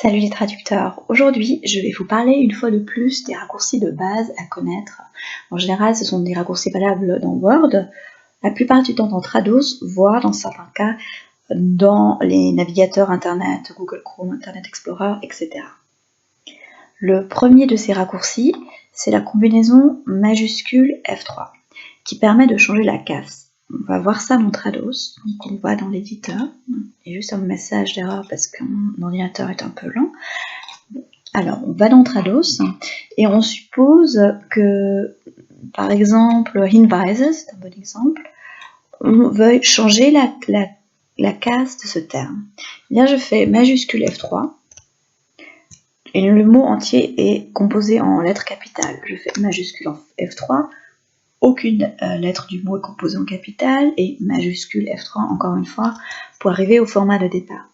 Salut les traducteurs, aujourd'hui je vais vous parler une fois de plus des raccourcis de base à connaître. En général ce sont des raccourcis valables dans Word, la plupart du temps dans Trados, voire dans certains cas dans les navigateurs internet, Google Chrome, Internet Explorer, etc. Le premier de ces raccourcis, c'est la combinaison majuscule F3 qui permet de changer la casse. On va voir ça dans Trados, donc on va dans l'éditeur, il y a juste un message d'erreur parce que mon ordinateur est un peu lent. Alors on va dans Trados et on suppose que, par exemple, Hinweise, c'est un bon exemple, on veuille changer la casse de ce terme. Bien, je fais majuscule F3 et le mot entier est composé en lettres capitales. Je fais majuscule F3, aucune lettre du mot est composée en capitale et majuscule F3 encore une fois pour arriver au format de départ.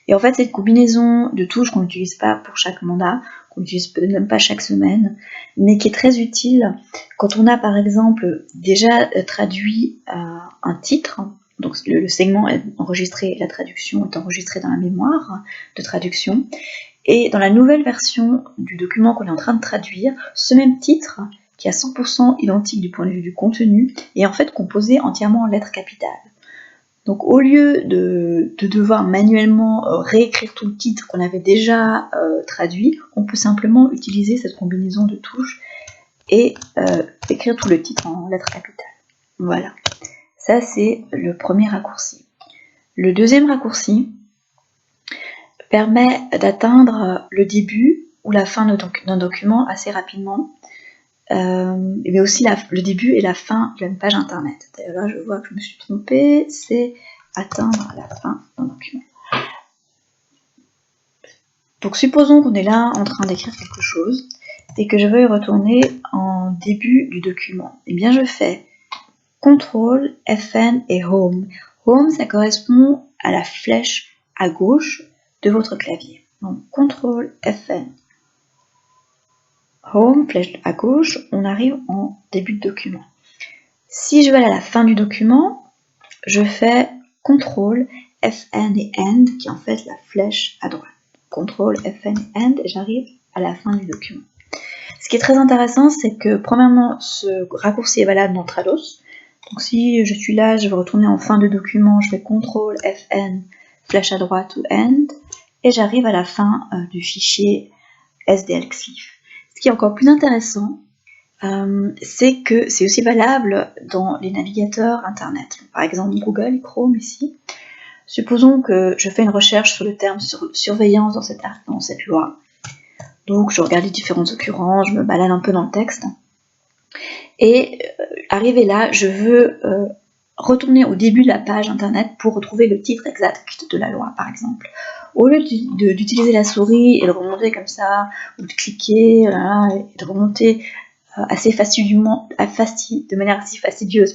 Et en fait, c'est une combinaison de touches qu'on n'utilise pas pour chaque mandat, qu'on n'utilise même pas chaque semaine, mais qui est très utile quand on a par exemple déjà traduit un titre, donc le segment est enregistré, la traduction est enregistrée dans la mémoire de traduction, et dans la nouvelle version du document qu'on est en train de traduire, ce même titre, qui est à 100% identique du point de vue du contenu, est en fait composé entièrement en lettres capitales. Donc au lieu de devoir manuellement réécrire tout le titre qu'on avait déjà traduit, on peut simplement utiliser cette combinaison de touches et écrire tout le titre en lettres capitales. Voilà, ça c'est le premier raccourci. Le deuxième raccourci permet d'atteindre le début ou la fin d'un document assez rapidement, mais aussi le début et la fin d'une page internet. D'ailleurs là je vois que je me suis trompée, c'est atteindre la fin d'un document. Donc supposons qu'on est là en train d'écrire quelque chose et que je veuille retourner en début du document. Eh bien je fais CTRL, FN et Home. Home, ça correspond à la flèche à gauche de votre clavier. Donc CTRL, FN, Home, flèche à gauche, on arrive en début de document. Si je veux aller à la fin du document, je fais CTRL, FN et End, qui est en fait la flèche à droite. CTRL, FN et End, et j'arrive à la fin du document. Ce qui est très intéressant, c'est que premièrement, ce raccourci est valable dans Trados. Donc si je suis là, je veux retourner en fin de document, je fais CTRL, FN, flèche à droite ou End, et j'arrive à la fin du fichier SDLXIF. Ce qui est encore plus intéressant, c'est que c'est aussi valable dans les navigateurs internet. Par exemple Google, Chrome ici. Supposons que je fais une recherche sur le terme surveillance dans cette loi. Donc je regarde les différentes occurrences, je me balade un peu dans le texte. Et arrivé là, je veux retourner au début de la page internet pour retrouver le titre exact de la loi, par exemple. Au lieu d'utiliser la souris et de remonter comme ça, ou de cliquer, et de remonter de manière assez fastidieuse,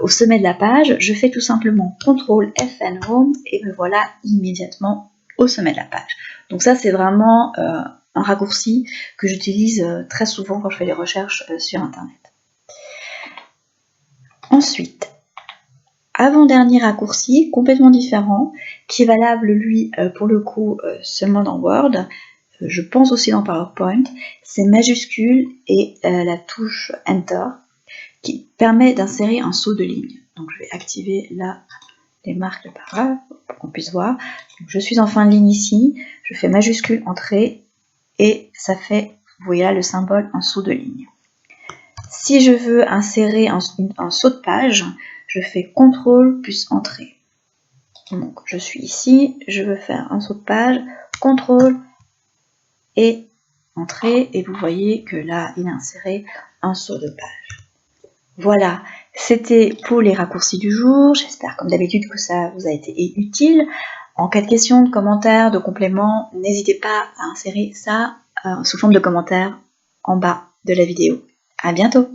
au sommet de la page, je fais tout simplement CTRL FN Home et me voilà immédiatement au sommet de la page. Donc ça c'est vraiment un raccourci que j'utilise très souvent quand je fais des recherches sur internet. Ensuite, avant-dernier raccourci, complètement différent, qui est valable lui pour le coup seulement dans Word, je pense aussi dans PowerPoint, c'est majuscule et la touche Enter qui permet d'insérer un saut de ligne. Donc je vais activer là les marques de paragraphe pour qu'on puisse voir. Donc, je suis en fin de ligne ici, je fais majuscule entrée et ça fait, vous voyez là le symbole, un saut de ligne. Si je veux insérer un saut de page, je fais CTRL plus entrée. Donc je suis ici, je veux faire un saut de page, CTRL et entrée, et vous voyez que là il a inséré un saut de page. Voilà, c'était pour les raccourcis du jour. J'espère comme d'habitude que ça vous a été utile. En cas de questions, de commentaires, de compléments, n'hésitez pas à insérer ça sous forme de commentaires en bas de la vidéo. À bientôt!